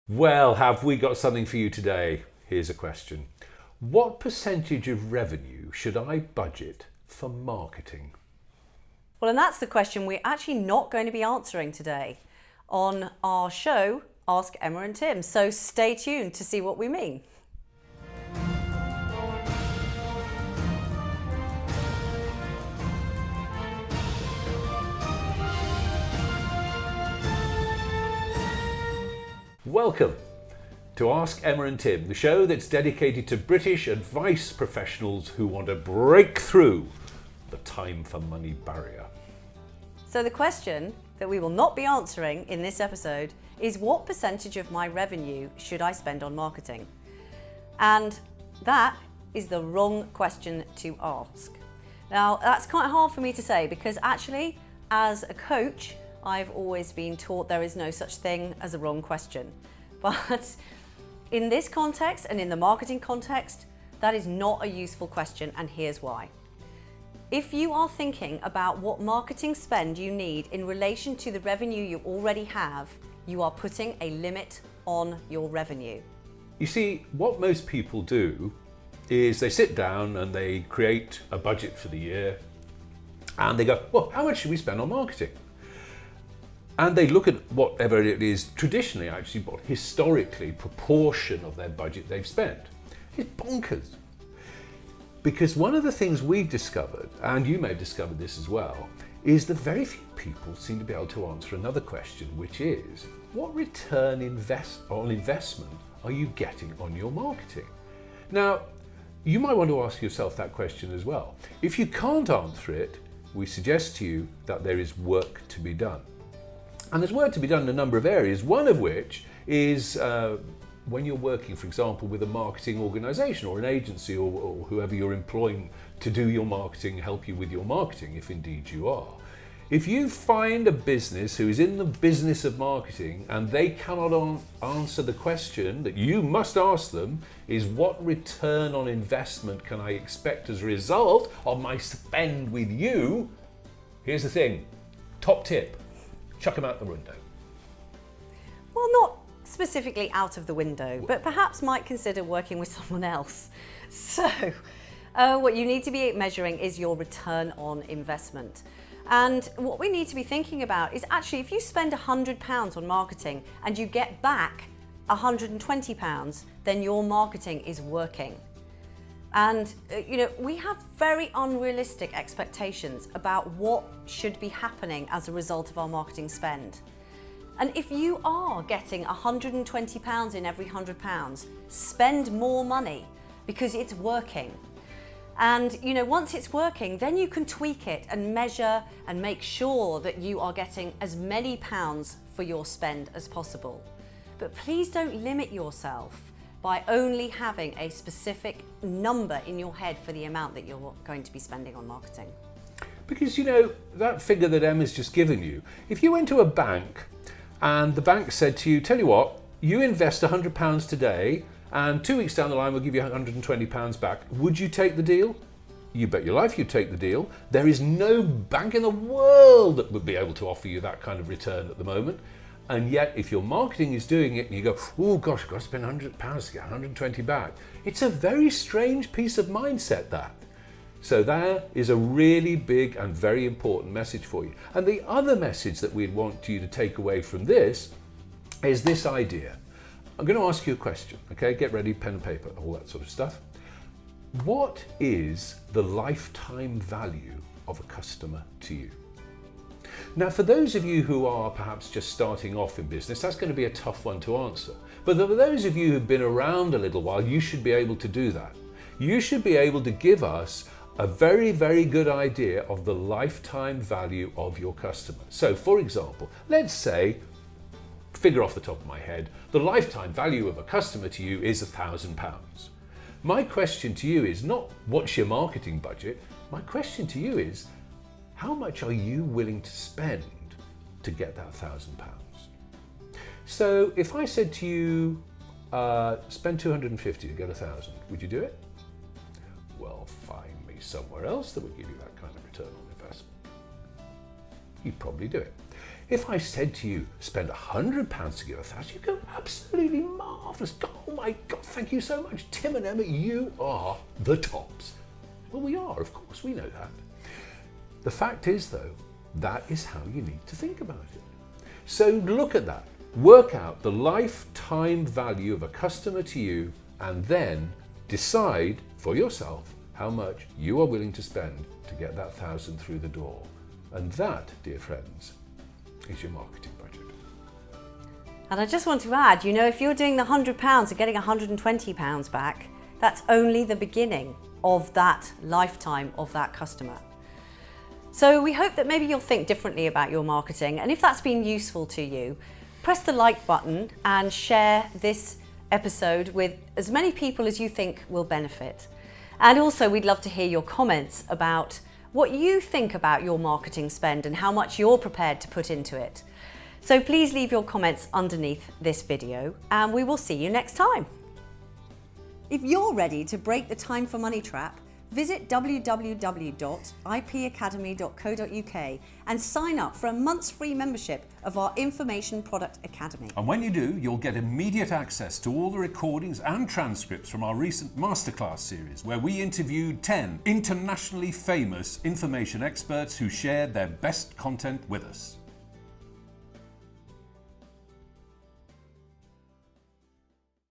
Well, have we got something for you today? Here's a question. What percentage of revenue should I budget for marketing? Well, and that's the question we're actually not going to be answering today on our show, Ask Emma and Tim. So stay tuned to see what we mean. Welcome to Ask Emma and Tim, the show that's dedicated to British advice professionals who want to break through the time for money barrier. So the question that we will not be answering in this episode is, what percentage of my revenue should I spend on marketing? And that is the wrong question to ask. Now, that's quite hard for me to say because actually, as a coach, I've always been taught there is no such thing as a wrong question. But in this context and in the marketing context, that is not a useful question, and here's why. If you are thinking about what marketing spend you need in relation to the revenue you already have, you are putting a limit on your revenue. You see, what most people do is they sit down and they create a budget for the year and they go, well, how much should we spend on marketing? And they look at whatever it is traditionally, actually, what historically proportion of their budget they've spent. It's bonkers. Because one of the things we've discovered, and you may have discovered this as well, is that very few people seem to be able to answer another question, which is, what return on investment are you getting on your marketing? Now, you might want to ask yourself that question as well. If you can't answer it, we suggest to you that there is work to be done. And there's work to be done in a number of areas, one of which is when you're working, for example, with a marketing organisation or an agency or whoever you're employing to do your marketing, help you with your marketing, if indeed you are. If you find a business who is in the business of marketing and they cannot answer the question that you must ask them, is what return on investment can I expect as a result of my spend with you? Here's the thing, top tip. Chuck them out the window. Well, not specifically out of the window, but perhaps might consider working with someone else. So, what you need to be measuring is your return on investment. And what we need to be thinking about is actually, if you spend £100 on marketing and you get back £120, then your marketing is working. And, we have very unrealistic expectations about what should be happening as a result of our marketing spend. And if you are getting £120 in every £100, spend more money because it's working. And, once it's working, then you can tweak it and measure and make sure that you are getting as many pounds for your spend as possible. But please don't limit yourself by only having a specific number in your head for the amount that you're going to be spending on marketing. Because that figure that Emma's just given you, if you went to a bank and the bank said to you, tell you what, you invest £100 today and 2 weeks down the line we'll give you £120 back, would you take the deal? You bet your life you'd take the deal. There is no bank in the world that would be able to offer you that kind of return at the moment. And yet, if your marketing is doing it and you go, oh gosh, I've got to spend £100 to get 120 back. It's a very strange piece of mindset, that. So there is a really big and very important message for you. And the other message that we'd want you to take away from this is this idea. I'm going to ask you a question, okay? Get ready, pen and paper, all that sort of stuff. What is the lifetime value of a customer to you? Now, for those of you who are perhaps just starting off in business, that's going to be a tough one to answer. But for those of you who've been around a little while, you should be able to do that. You should be able to give us a very, very good idea of the lifetime value of your customer. So, for example, let's say, figure off the top of my head, the lifetime value of a customer to you is £1,000. My question to you is not, what's your marketing budget? My question to you is, how much are you willing to spend to get that £1,000? So if I said to you, spend 250 to get 1,000, would you do it? Well, find me somewhere else that would give you that kind of return on investment. You'd probably do it. If I said to you, spend £100 to give 1,000, you go, absolutely marvellous. Oh my God, thank you so much. Tim and Emma, you are the tops. Well, we are, of course, we know that. The fact is, though, that is how you need to think about it. So look at that, work out the lifetime value of a customer to you, and then decide for yourself how much you are willing to spend to get that 1,000 through the door. And that, dear friends, is your marketing budget. And I just want to add, you know, if you're doing the £100 and getting £120 back, that's only the beginning of that lifetime of that customer. So we hope that maybe you'll think differently about your marketing, and if that's been useful to you, press the like button and share this episode with as many people as you think will benefit. And also we'd love to hear your comments about what you think about your marketing spend and how much you're prepared to put into it. So please leave your comments underneath this video, and we will see you next time. If you're ready to break the time for money trap, visit www.ipacademy.co.uk and sign up for a month's free membership of our Information Product Academy. And when you do, you'll get immediate access to all the recordings and transcripts from our recent masterclass series, where we interviewed 10 internationally famous information experts who shared their best content with us.